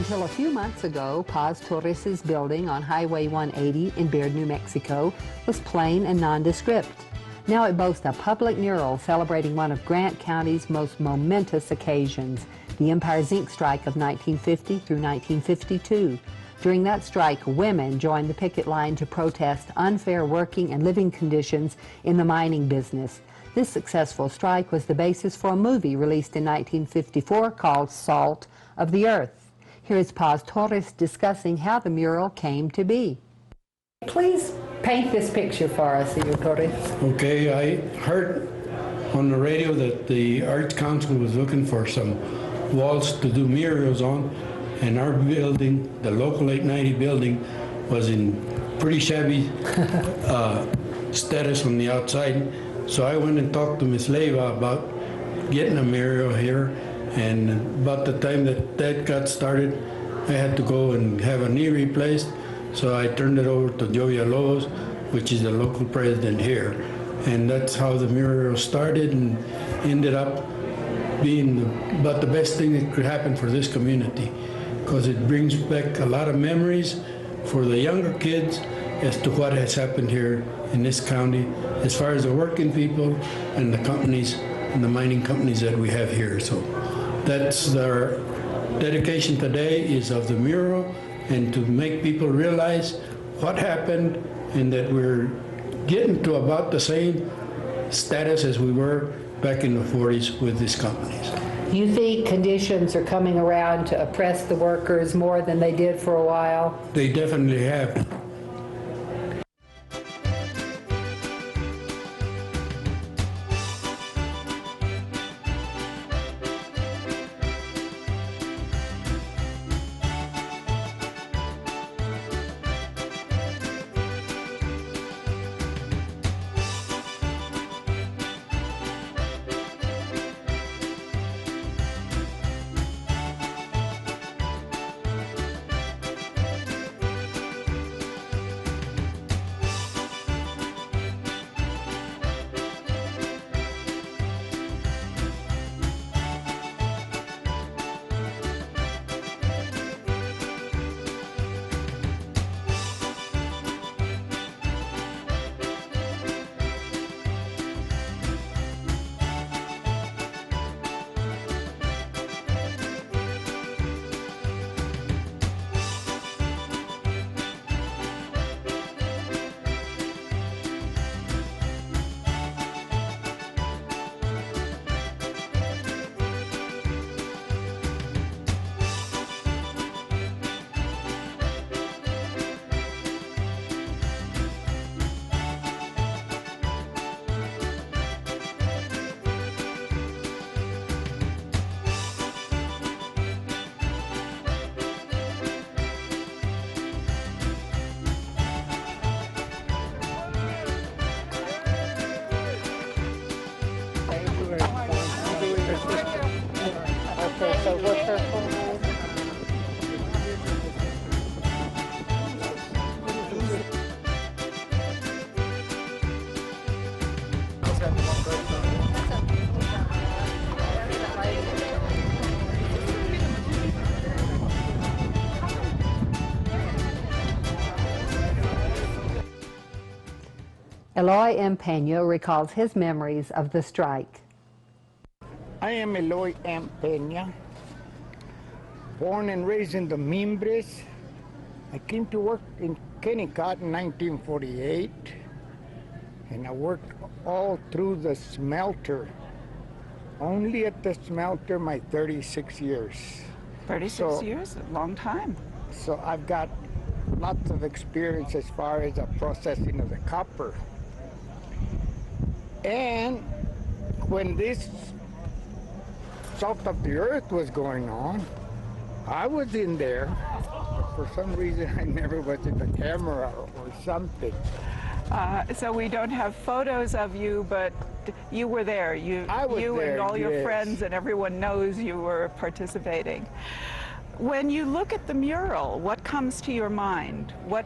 Until a few months ago, Paz Torres' building on Highway 180 in Bayard, New Mexico was plain and nondescript. Now it boasts a public mural celebrating one of Grant County's most momentous occasions, the Empire-Zinc Strike of 1950 through 1952. During that strike, women joined the picket line to protest unfair working and living conditions in the mining business. This successful strike was the basis for a movie released in 1954 called Salt of the Earth. Here is Paz Torres discussing how the mural came to be. Please paint this picture for us, Senor Torres. Okay, I heard on the radio that the Arts Council was looking for some walls to do murals on, and our building, the local 890 building, was in pretty shabby status on the outside. So I went and talked to Miss Leiva about getting a mural here, and about the time that got started, I had to go and have a knee replaced, so I turned it over to Joey Lobos, which is the local president here. And that's how the mural started and ended up being about the best thing that could happen for this community, because it brings back a lot of memories for the younger kids as to what has happened here in this county as far as the working people and the companies and the mining companies that we have here. So that's our dedication today, is of the mural, and to make people realize what happened and that we're getting to about the same status as we were back in the 40s with these companies. You think conditions are coming around to oppress the workers more than they did for a while? They definitely have. Okay, so what's her full name? Eloy M. Pena recalls his memories of the strike. I am Eloy M. Pena, born and raised in the Mimbres. I came to work in Kennecott in 1948, and I worked all through the smelter. Only at the smelter my 36 years. 36 years, a long time. So I've got lots of experience as far as the processing of the copper. And when this Salt of the Earth was going on, I was in there. For some reason, I never was in the camera or something. So we don't have photos of you, but you were there. I was there, and all your yes. friends and everyone knows you were participating. When you look at the mural, what comes to your mind? What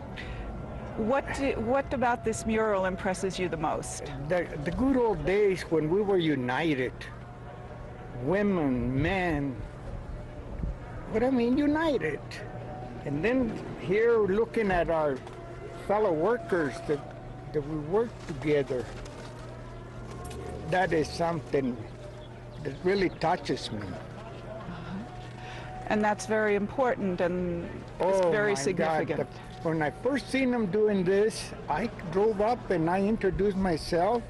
about this mural impresses you the most? The good old days when we were united, women, men, But I mean, united. And then here, looking at our fellow workers that we work together, that is something that really touches me. And that's very important and it's very significant. God. When I first seen them doing this, I drove up and I introduced myself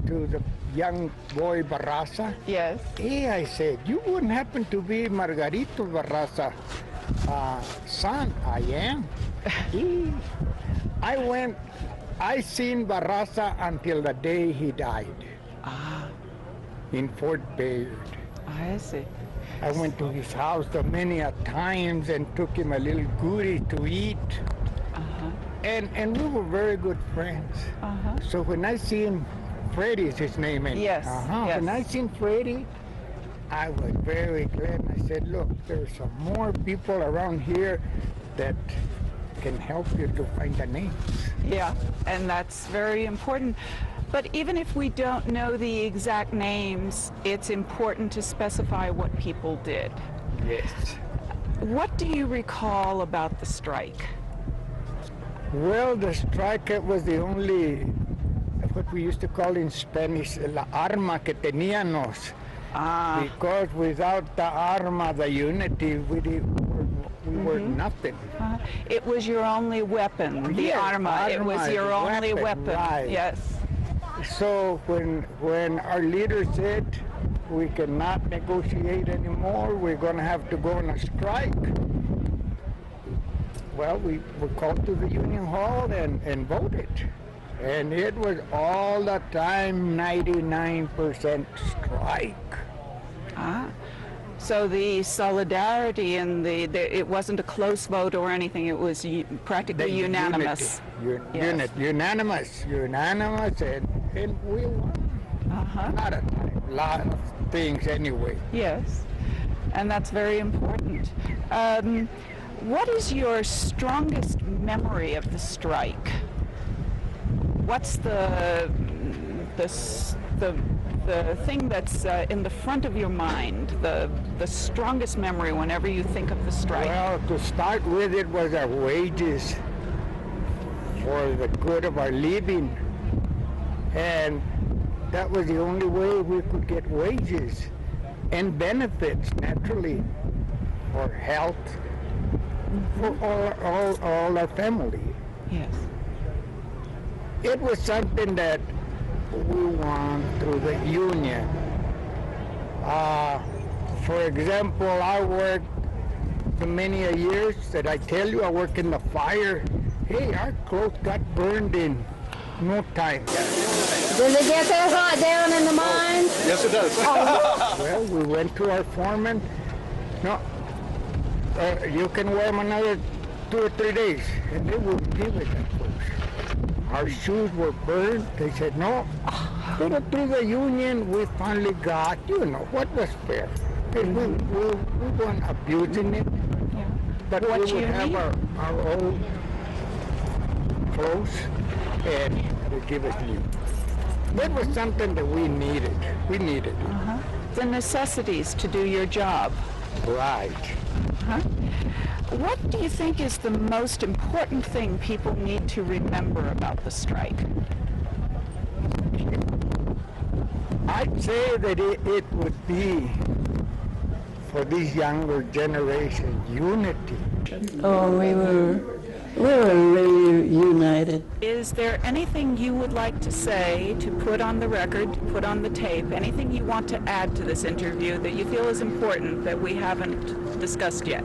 to the young boy Barraza. Yes. Hey, I said, you wouldn't happen to be Margarito Barraza son? I am. I seen Barraza until the day he died. In Fort Bayard. I see. I went to his house many a times and took him a little goodie to eat. And we were very good friends. So when I seen Freddie's his name. Yes, yes. When I seen Freddie, I was very glad. I said, look, there's some more people around here that can help you to find the names. Yeah, and that's very important. But even if we don't know the exact names, it's important to specify what people did. Yes. What do you recall about the strike? Well, the strike, it was the only, what we used to call in Spanish, la arma que teníamos. Because without the arma, the unity, we were nothing. It was your only weapon, the arma. It was your only weapon. Right. Yes. So when our leader said we cannot negotiate anymore, we're going to have to go on a strike, well, we were called to the union hall and voted. And it was all the time 99% strike. So the solidarity and it wasn't a close vote or anything, it was practically unanimous. Unanimous, and we won. Not a lot of things anyway. Yes, and that's very important. What is your strongest memory of the strike? What's the thing that's in the front of your mind, the strongest memory whenever you think of the strike? Well, to start with, it was our wages for the good of our living. And that was the only way we could get wages and benefits, naturally, for health, for all our family. Yes. It was something that we won through the union. For example, I worked many a years that I tell you, I worked in the fire. Hey, our clothes got burned in no time. Does it get that hot down in the mines? Yes, it does. Well, we went to our foreman. No, you can wear them another 2 or 3 days, and they wouldn't give it at first. Our shoes were burned. They said, no. But through the union, we finally got, what was fair. We weren't abusing it, but we would have our own clothes, and they give us new. That was something that we needed. The necessities to do your job. Right. What do you think is the most important thing people need to remember about the strike? I'd say that it would be, for these younger generations, unity. Oh, we were really united. Is there anything you would like to say, to put on the record, to put on the tape, anything you want to add to this interview that you feel is important that we haven't discussed yet?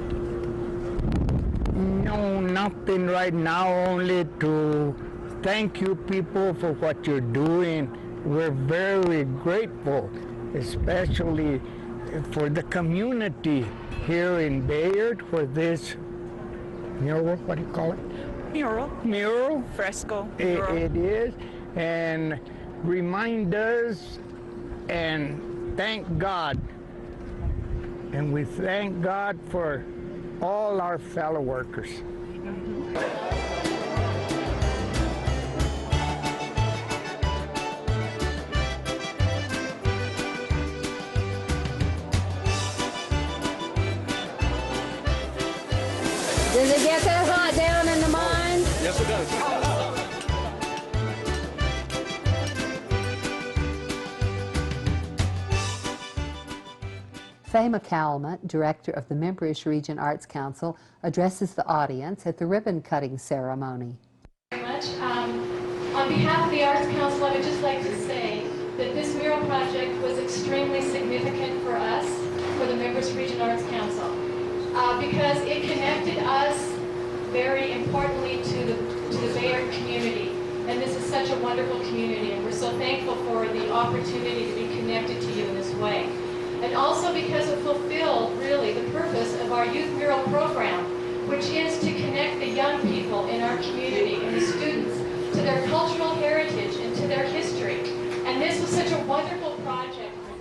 No, nothing right now, only to thank you people for what you're doing. We're very grateful, especially for the community here in Bayard for this mural, what do you call it? Mural. Fresco. Mural. It is, and remind us and thank God. And we thank God for all our fellow workers. Does it get that hot down in the mines? Yes, it does. Faye McCalmont, director of the Memphis Region Arts Council, addresses the audience at the ribbon-cutting ceremony. Very much. On behalf of the Arts Council, I would just like to say that this mural project was extremely significant for us, for the Memphis Region Arts Council, because it connected us very importantly to the Bayard community. And this is such a wonderful community, and we're so thankful for the opportunity to be connected to you in this way. And also because it fulfilled, really, the purpose of our Youth Mural program, which is to connect the young people in our community and the students to their cultural heritage and to their history. And this was such a wonderful project for them.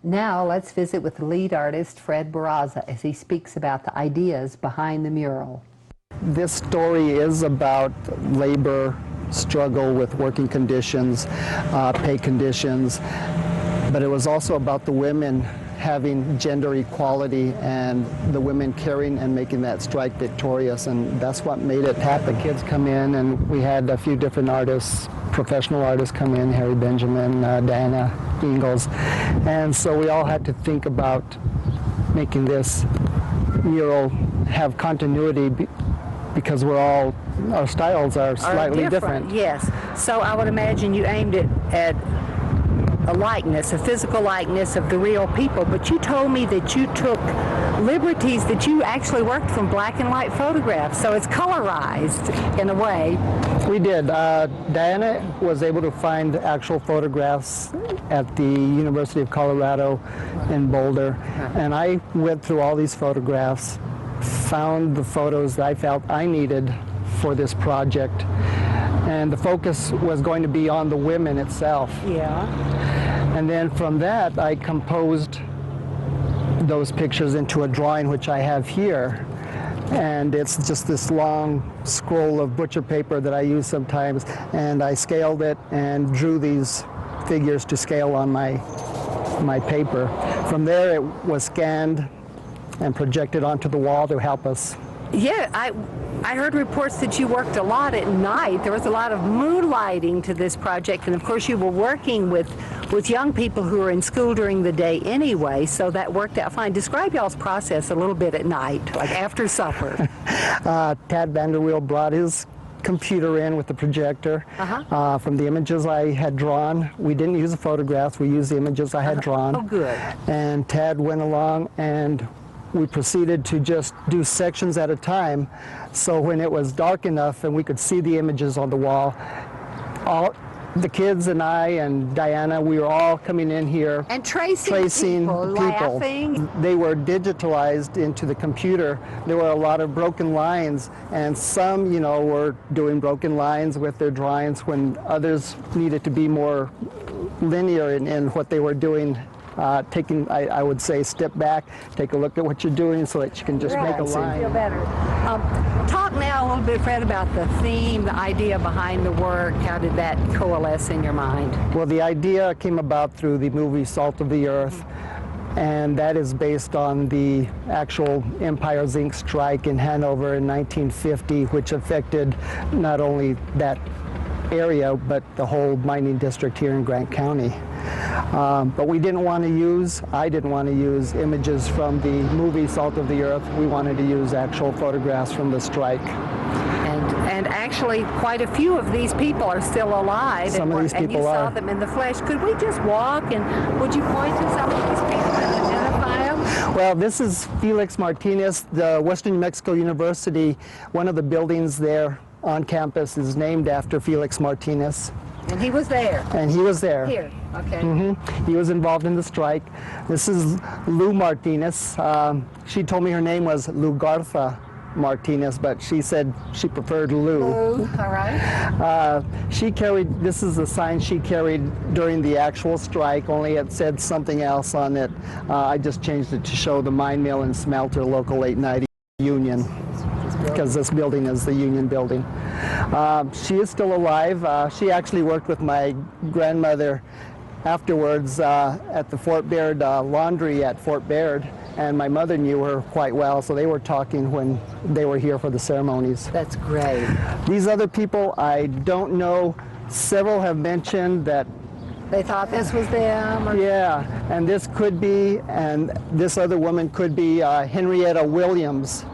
Now let's visit with lead artist Fred Barraza as he speaks about the ideas behind the mural. This story is about labor, struggle with working conditions, pay conditions, but it was also about the women having gender equality and the women carrying and making that strike victorious, and that's what made it happen. Kids come in, and we had a few different artists, professional artists come in, Harry Benjamin, Diana Ingalls, and so we all had to think about making this mural have continuity because our styles are slightly different. Yes, so I would imagine you aimed it at a likeness, a physical likeness of the real people, but you told me that you took liberties, that you actually worked from black and white photographs, so it's colorized in a way. We did. Diana was able to find actual photographs at the University of Colorado in Boulder, and I went through all these photographs, found the photos that I felt I needed for this project, and the focus was going to be on the women itself. Yeah. And then from that, I composed those pictures into a drawing, which I have here. And it's just this long scroll of butcher paper that I use sometimes, and I scaled it and drew these figures to scale on my paper. From there, it was scanned and projected onto the wall to help us. Yeah, I heard reports that you worked a lot at night. There was a lot of moonlighting to this project, and of course you were working with young people who were in school during the day anyway, so that worked out fine. Describe y'all's process a little bit at night, like after supper. Tad Vanderweel brought his computer in with the projector from the images I had drawn. We didn't use the photographs, we used the images I had drawn. Oh, good. And Tad went along, and we proceeded to just do sections at a time. So when it was dark enough and we could see the images on the wall, all the kids and I and Diana, we were all coming in here and tracing people. Laughing. They were digitalized into the computer. There were a lot of broken lines, and some, were doing broken lines with their drawings when others needed to be more linear in what they were doing. I would say, step back, take a look at what you're doing so that you can just make a line. Feel better. Talk now a little bit, Fred, about the theme, the idea behind the work. How did that coalesce in your mind? Well, the idea came about through the movie Salt of the Earth, and that is based on the actual Empire-Zinc Strike in Hanover in 1950, which affected not only that area, but the whole mining district here in Grant County. But I didn't want to use images from the movie Salt of the Earth. We wanted to use actual photographs from the strike. And actually, quite a few of these people are still alive. Some of these people and you saw them in the flesh. Could we just walk, and would you point to some of these people and identify them? Well, this is Felix Martinez, the Western New Mexico University. One of the buildings there on campus is named after Felix Martinez. And he was there. And he was there. Here, okay. He was involved in the strike. This is Lou Martinez. She told me her name was Lou Garza Martinez, but she said she preferred Lou. Lou, all right. She carried, this is the sign she carried during the actual strike, only it said something else on it. I just changed it to show the mine mill and smelter local 890 Union, because this building is the Union building. She is still alive. She actually worked with my grandmother afterwards at the Fort Bayard laundry at Fort Bayard, and my mother knew her quite well, so they were talking when they were here for the ceremonies. That's great. These other people, I don't know. Several have mentioned that They thought this was them? Or... yeah, and this could be, and this other woman could be Henrietta Williams,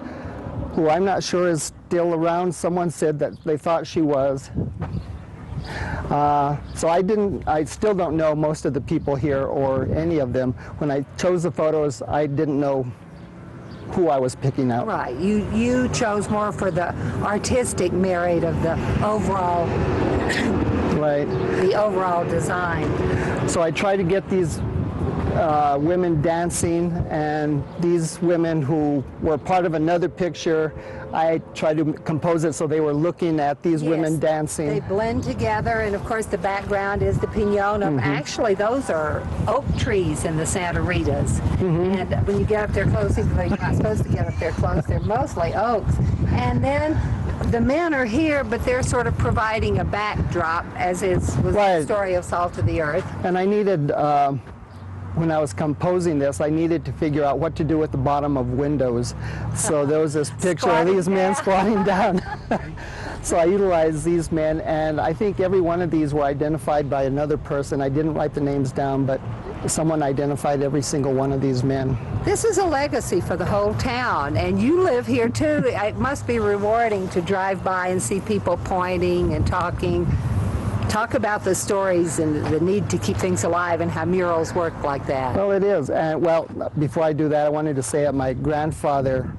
who I'm not sure is still around. Someone said that they thought she was. So I still don't know most of the people here or any of them. When I chose the photos, I didn't know who I was picking out. Right, you chose more for the artistic merit of the overall, Right. the overall design. So I tried to get these women dancing, and these women who were part of another picture, I tried to compose it so they were looking at these women dancing. They blend together, and of course the background is the pinon. Actually, those are oak trees in the Santa Ritas. And when you get up there close, even though you're not supposed to get up there close, they're mostly oaks. And then the men are here, but they're sort of providing a backdrop, as was the story of Salt of the Earth. And I needed, when I was composing this, I needed to figure out what to do with the bottom of windows. So there was this picture of these men squatting down. So I utilized these men, and I think every one of these were identified by another person. I didn't write the names down, but someone identified every single one of these men. This is a legacy for the whole town, and you live here too. It must be rewarding to drive by and see people pointing and talking. Talk about the stories and the need to keep things alive and how murals work like that. Well, it is. And well, before I do that, I wanted to say that my grandfather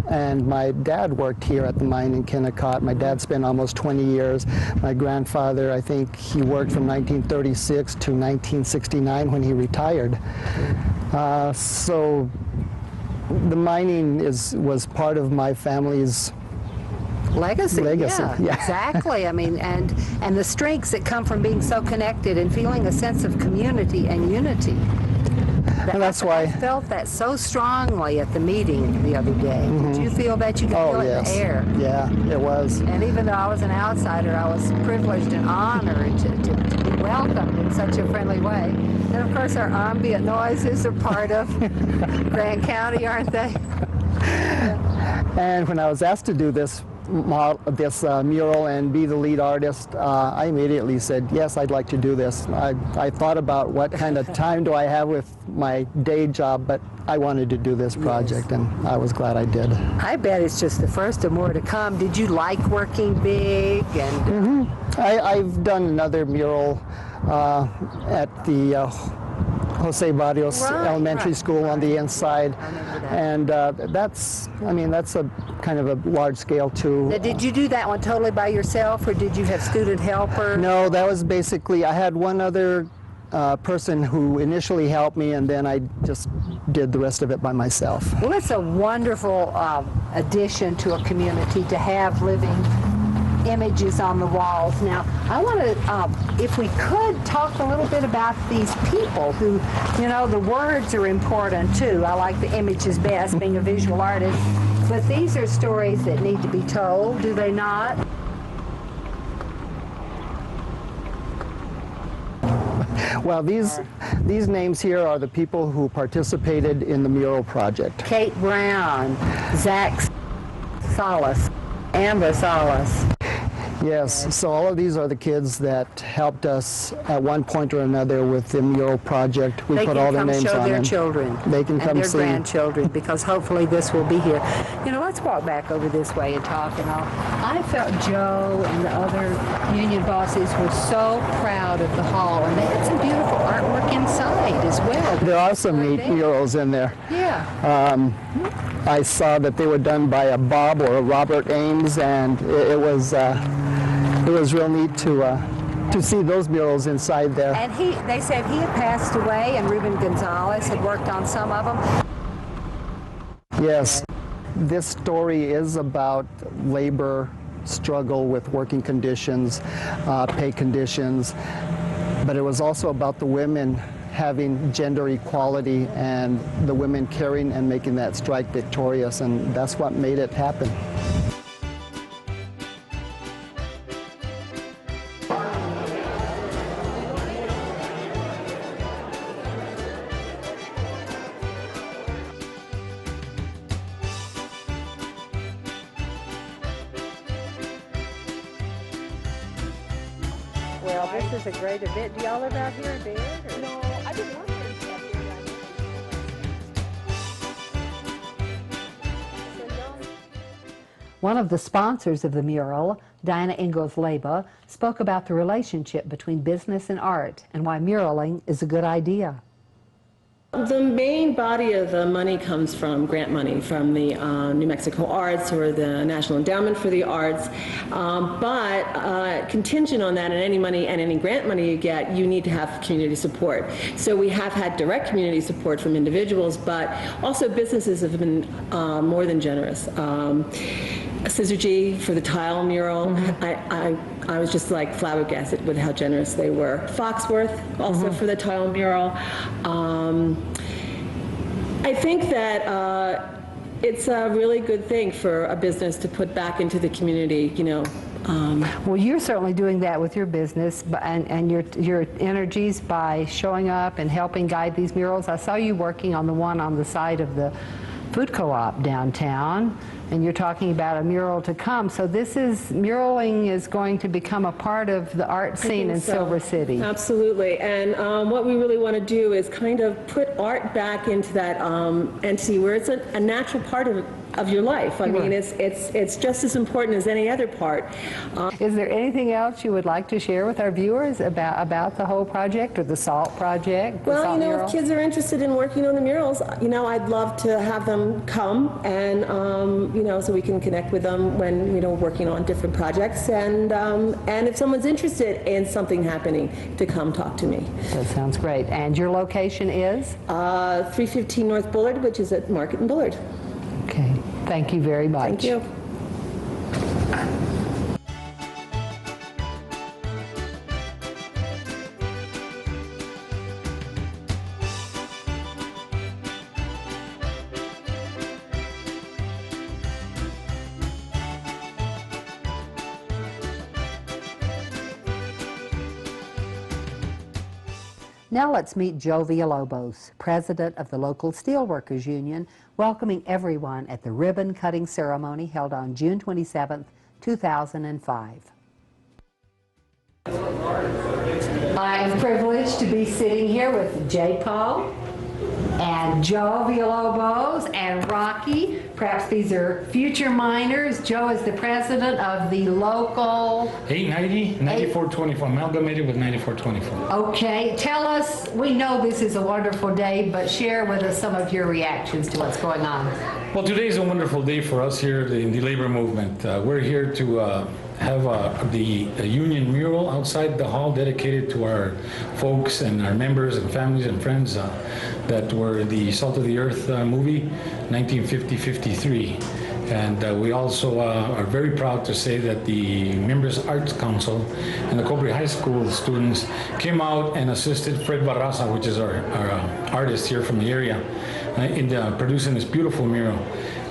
and my dad worked here at the mine in Kennecott. My dad spent almost 20 years. My grandfather, I think he worked from 1936 to 1969 when he retired. So the mining was part of my family's Legacy. Yeah. Exactly. I mean, and the strengths that come from being so connected and feeling a sense of community and unity. And that's why I felt that so strongly at the meeting the other day. Did you feel that? You could feel it in the air? Yeah, it was. And even though I was an outsider, I was privileged and honored to be welcomed in such a friendly way. And of course, our ambient noises are part of Grant County, aren't they? And when I was asked to do this mural and be the lead artist, I immediately said, yes, I'd like to do this. I thought about what kind of time do I have with my day job, but I wanted to do this project, and I was glad I did. I bet it's just the first of more to come. Did you like working big? And I've done another mural at the Jose Barrios Elementary School on the inside, and that's a kind of a large scale too. Now, did you do that one totally by yourself, or did you have student helpers? No, that was basically, I had one other person who initially helped me, and then I just did the rest of it by myself. Well, it's a wonderful addition to a community to have living images on the walls. Now, I want to, if we could, talk a little bit about these people who, you know, the words are important too. I like the images best, being a visual artist, but these are stories that need to be told, do they not? Well, these names here are the people who participated in the mural project. Kate Brown, Zach Salas, Amber Salas. Yes, so all of these are the kids that helped us at one point or another with the mural project. We put all their names on them. They can come show their children. They can come see. And their grandchildren, because hopefully this will be here. You know, let's walk back over this way and talk and all. I felt Joe and the other union bosses were so proud of the hall, and they had some beautiful artwork inside as well. There are some neat murals in there. Yeah. I saw that they were done by a Bob or a Robert Ames, and it was real neat to see those murals inside there. And they said he had passed away, and Ruben Gonzalez had worked on some of them. Yes. this story is about labor struggle with working conditions, pay conditions, but it was also about the women having gender equality and the women carrying and making that strike victorious, and that's what made it happen. Well, this is a great event. Do y'all live out here in Bayard? No, I didn't work here out here. One of the sponsors of the mural, Diana Ingalls Leba, spoke about the relationship between business and art and why muraling is a good idea. The main body of the money comes from grant money from the New Mexico Arts or the National Endowment for the Arts, but contingent on that and any money and any grant money you get, you need to have community support. So we have had direct community support from individuals, but also businesses have been more than generous. Scissor G for the tile mural, I was just like flabbergasted with how generous they were. Foxworth also for the tile mural. I think that it's a really good thing for a business to put back into the community, you know. Well, you're certainly doing that with your business and your energies by showing up and helping guide these murals. I saw you working on the one on the side of the food co-op downtown, and you're talking about a mural to come. So muraling is going to become a part of the art scene in Silver City. Absolutely, and what we really want to do is kind of put art back into that entity where it's a natural part of your life. I mean, it's just as important as any other part. Is there anything else you would like to share with our viewers about the whole project or the SALT project? Well, you know, if kids are interested in working on the murals, you know, I'd love to have them come and, you know, so we can connect with them when, you know, working on different projects. And if someone's interested in something happening, to come talk to me. That sounds great. And your location is? 315 North Bullard, which is at Market and Bullard. Okay. Thank you very much. Thank you. Now let's meet Joe Villalobos, president of the local Steelworkers Union, welcoming everyone at the ribbon-cutting ceremony held on June 27, 2005. I am privileged to be sitting here with J. Paul and Joe Villalobos and Rocky. Perhaps these are future miners. Joe is the president of the local 890, 9424, amalgamated with 9424. Okay, tell us, we know this is a wonderful day, but share with us some of your reactions to what's going on. Well, today is a wonderful day for us here in the labor movement. We're here to have the union mural outside the hall dedicated to our folks and our members and families and friends that were the Salt of the Earth movie, 1950-53. And we also are very proud to say that the Members Arts Council and the Cobre High School students came out and assisted Fred Barraza, which is our artist here from the area, in producing this beautiful mural.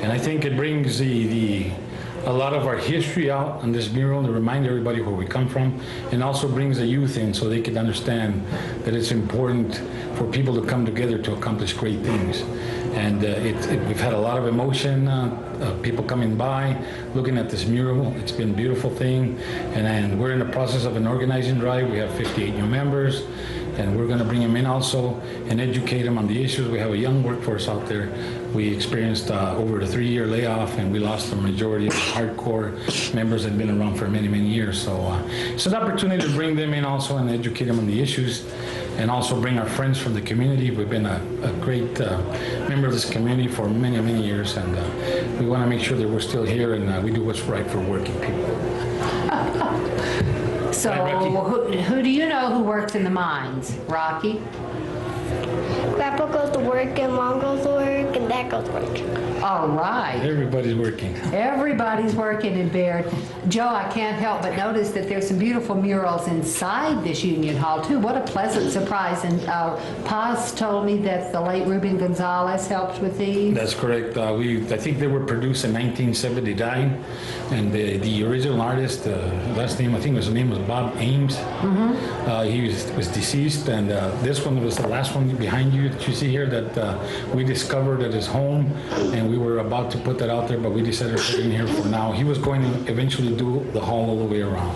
And I think it brings a lot of our history out on this mural to remind everybody where we come from, and also brings the youth in so they can understand that it's important for people to come together to accomplish great things. And we've had a lot of emotion, people coming by, looking at this mural. It's been a beautiful thing, and we're in the process of an organizing drive. We have 58 new members, and we're going to bring them in also and educate them on the issues. We have a young workforce out there. We experienced over a 3-year layoff, and we lost the majority of the hardcore members that have been around for many, many years. So it's an opportunity to bring them in also and educate them on the issues, and also bring our friends from the community. We've been a great member of this community for many, many years, and we want to make sure that we're still here and we do what's right for working people. So who do you know who works in the mines? Rocky? Grandpa goes to work and Mom goes to work and Dad goes to work. All right. Everybody's working. Everybody's working in Bayard. Joe, I can't help but notice that there's some beautiful murals inside this Union Hall, too. What a pleasant surprise. And Paz told me that the late Ruben Gonzalez helped with these. That's correct. I think they were produced in 1979, and the original artist, last name, I think his name was Bob Ames. He was deceased, and this one was the last one behind you that you see here that we discovered at his home, and we were about to put that out there, but we decided to put it in here for now. He was going to eventually do the hall all the way around.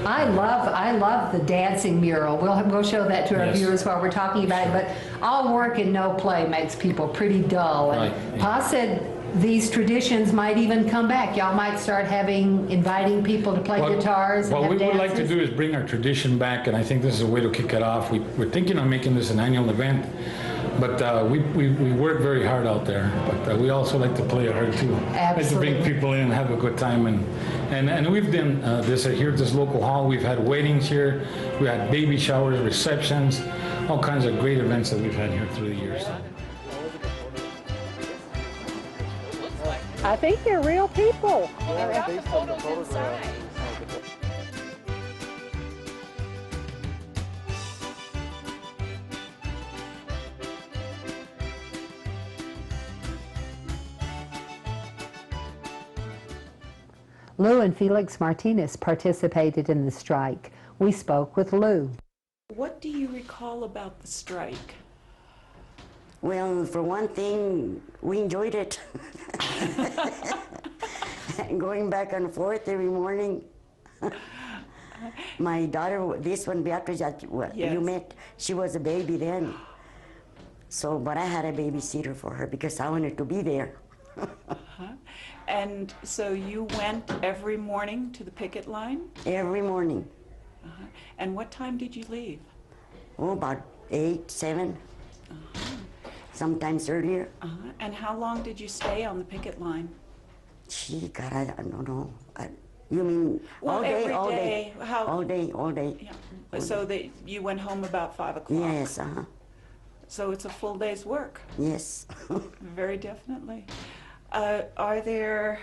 I love the dancing mural. We'll show that to our viewers while we're talking about it, but all work and no play makes people pretty dull. And Right. Pa said these traditions might even come back. Y'all might start inviting people to play guitars and What have we would like to dances. do is bring our tradition back, and I think this is a way to kick it off. We're thinking of making this an annual event, but we work very hard out there, but we also like to play hard too. Like to bring people in and have a good time, and we've done this here at this local hall. We've had weddings here, we had baby showers, receptions, all kinds of great events that we've had here through the years. I think they're real people. Lou and Felix Martinez participated in the strike. We spoke with Lou. What do you recall about the strike? Well, for one thing, we enjoyed it. Going back and forth every morning. My daughter, this one, Beatrice, you met, she was a baby then. So, but I had a babysitter for her because I wanted to be there. And so you went every morning to the picket line? Every morning. And what time did you leave? Oh, about 8, 7. Sometimes earlier. And how long did you stay on the picket line? Gee, God, I don't know. You mean Well, all day, every all day. day, How? all day, all day. Yeah. So that you went home about 5 o'clock? Yes, So it's a full day's work? Yes. Very definitely. Are there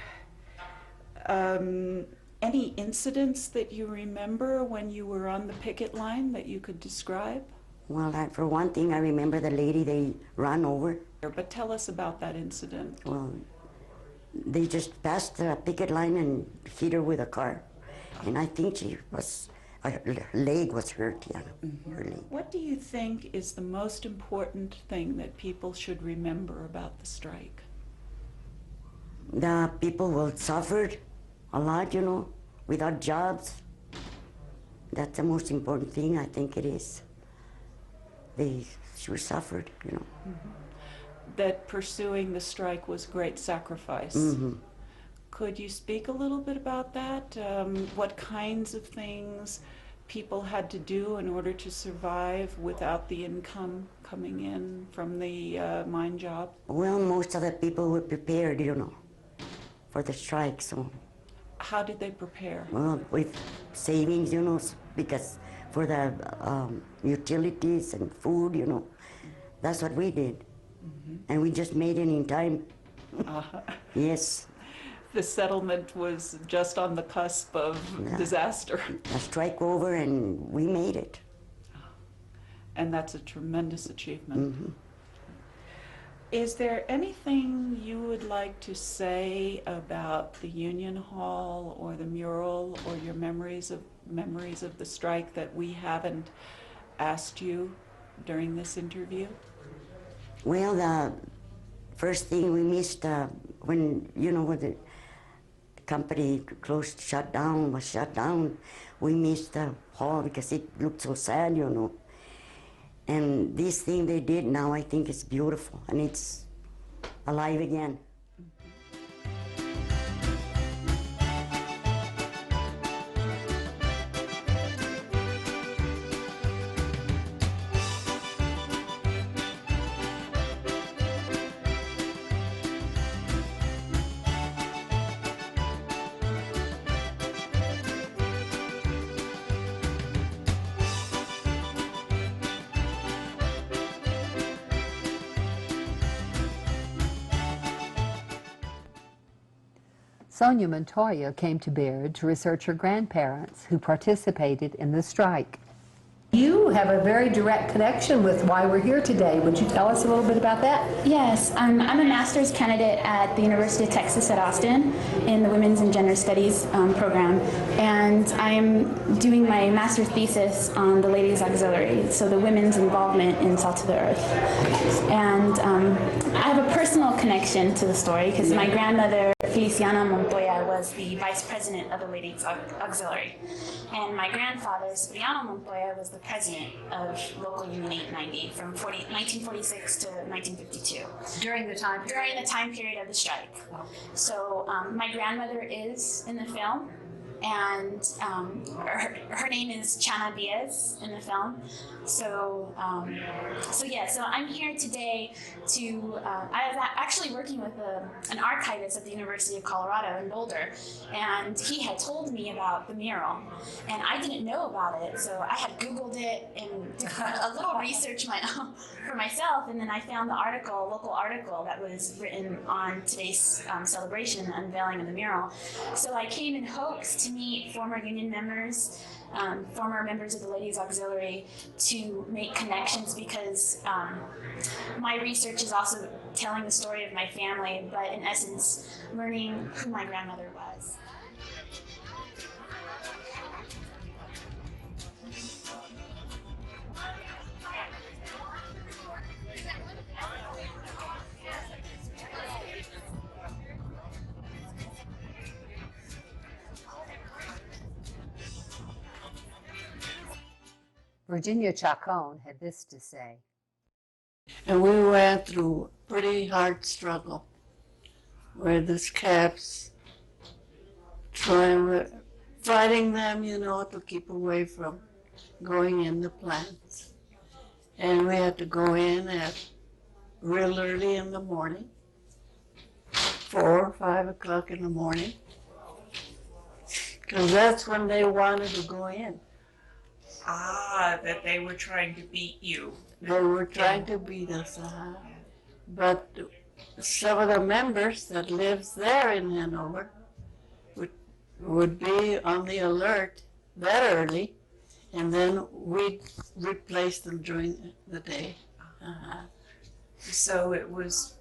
any incidents that you remember when you were on the picket line that you could describe? Well, for one thing, I remember the lady they ran over. But tell us about that incident. Well, they just passed the picket line and hit her with a car. And I think her leg was hurt, her leg. What do you think is the most important thing that people should remember about the strike? The people will suffered a lot, without jobs. That's the most important thing, I think it is. They sure suffered, That pursuing the strike was great sacrifice. Could you speak a little bit about that? What kinds of things people had to do in order to survive without the income coming in from the mine job? Well, most of the people were prepared, for the strike, so. How did they prepare? Well, with savings, because for the utilities and food, that's what we did. And we just made it in time. Yes. The settlement was just on the cusp of disaster. A strike over and we made it. And that's a tremendous achievement. Is there anything you would like to say about the Union Hall or the mural or your memories of the strike that we haven't asked you during this interview? Well, the first thing we missed when the company shut down, we missed the hall because it looked so sad, And this thing they did now, I think it's beautiful and it's alive again. Sonia Montoya came to Bayard to research her grandparents who participated in the strike. You have a very direct connection with why we're here today. Would you tell us a little bit about that? Yes, I'm a master's candidate at the University of Texas at Austin in the Women's and Gender Studies program, and I'm doing my master's thesis on the Ladies Auxiliary, so the women's involvement in Salt of the Earth. And I have a personal connection to the story because my grandmother, Feliciana Montoya, was the vice president of the Ladies Auxiliary, and my grandfather, Cipriano Montoya, was the president of Local Union 890 from 1946 to 1952. During the time period? During the time period of the strike. So my grandmother is in the film, and her name is Chana Diaz in the film. So I'm here today to, I was actually working with an archivist at the University of Colorado in Boulder, and he had told me about the mural, and I didn't know about it, so I had Googled it and did a little research for myself, and then I found the article, a local article that was written on today's celebration, the unveiling of the mural. So I came in hopes to meet former union members, former members of the Ladies Auxiliary, to make connections, because my research is also telling the story of my family, but in essence, learning who my grandmother was. Virginia Chacon had this to say. And we went through a pretty hard struggle where the scabs fighting them, to keep away from going in the plants. And we had to go in at real early in the morning, 4 or 5 o'clock in the morning, because that's when they wanted to go in. Ah, that they were trying to beat you. They were trying to beat us, but some of the members that lives there in Hanover would be on the alert that early, and then we'd replace them during the day. So it was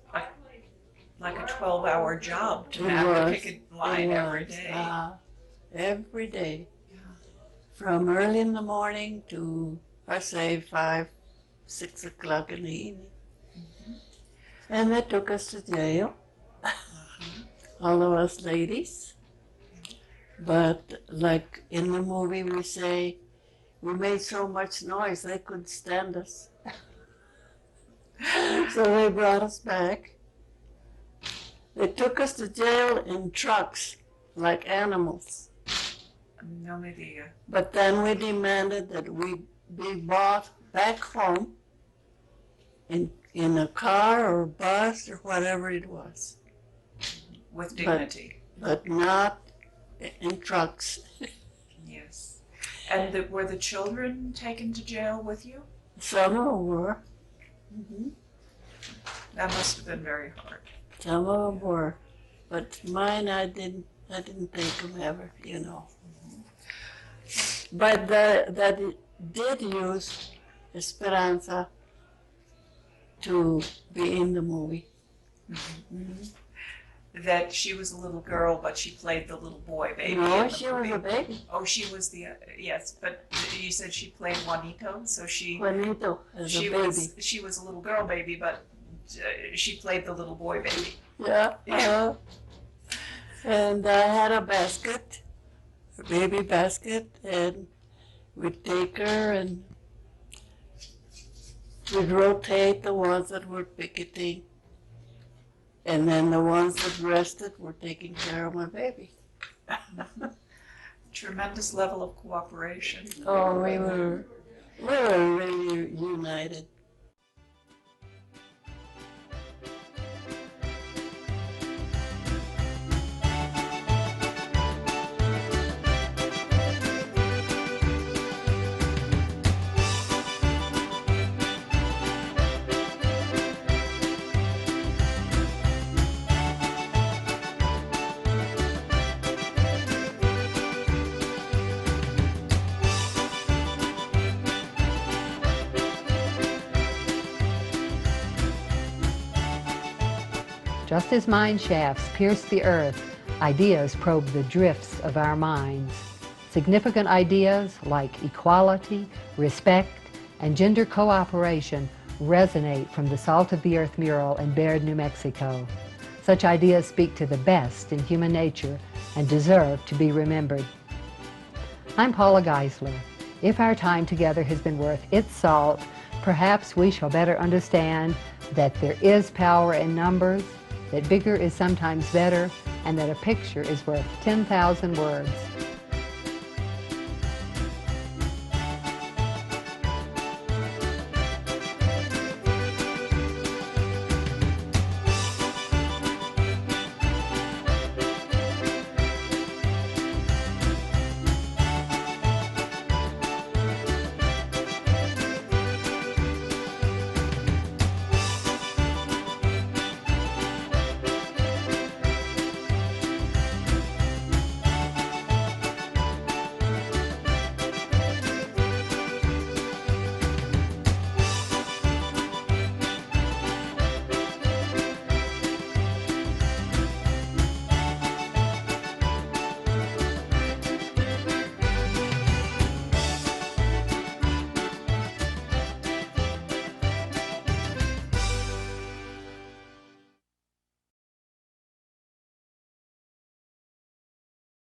like a 12-hour job to have to pick a line every day. Every day. From early in the morning to, I say, 5, 6 o'clock in the evening. And they took us to jail, all of us ladies. But like in the movie we say, we made so much noise they couldn't stand us. So they brought us back. They took us to jail in trucks, like animals. No idea. But then we demanded that we be brought back home in a car or bus or whatever it was. With dignity. But not in trucks. Yes. And were the children taken to jail with you? Some of them were. That must have been very hard. Some of them were. But mine, I didn't take them ever, But that did use Esperanza to be in the movie. That she was a little girl, but she played the little boy baby. No, she was a baby. Oh, she was yes, but you said she played Juanito, so Juanito as a baby. She was a little girl baby, but she played the little boy baby. Yeah. And I had a basket, a baby basket, and we'd take her and we'd rotate the ones that were picketing, and then the ones that rested were taking care of my baby. Tremendous level of cooperation. Oh, we were really united. Just as mine shafts pierce the earth, ideas probe the drifts of our minds. Significant ideas like equality, respect, and gender cooperation resonate from the Salt of the Earth mural in Bayard, New Mexico. Such ideas speak to the best in human nature and deserve to be remembered. I'm Paula Geisler. If our time together has been worth its salt, perhaps we shall better understand that there is power in numbers, that bigger is sometimes better, and that a picture is worth 10,000 words.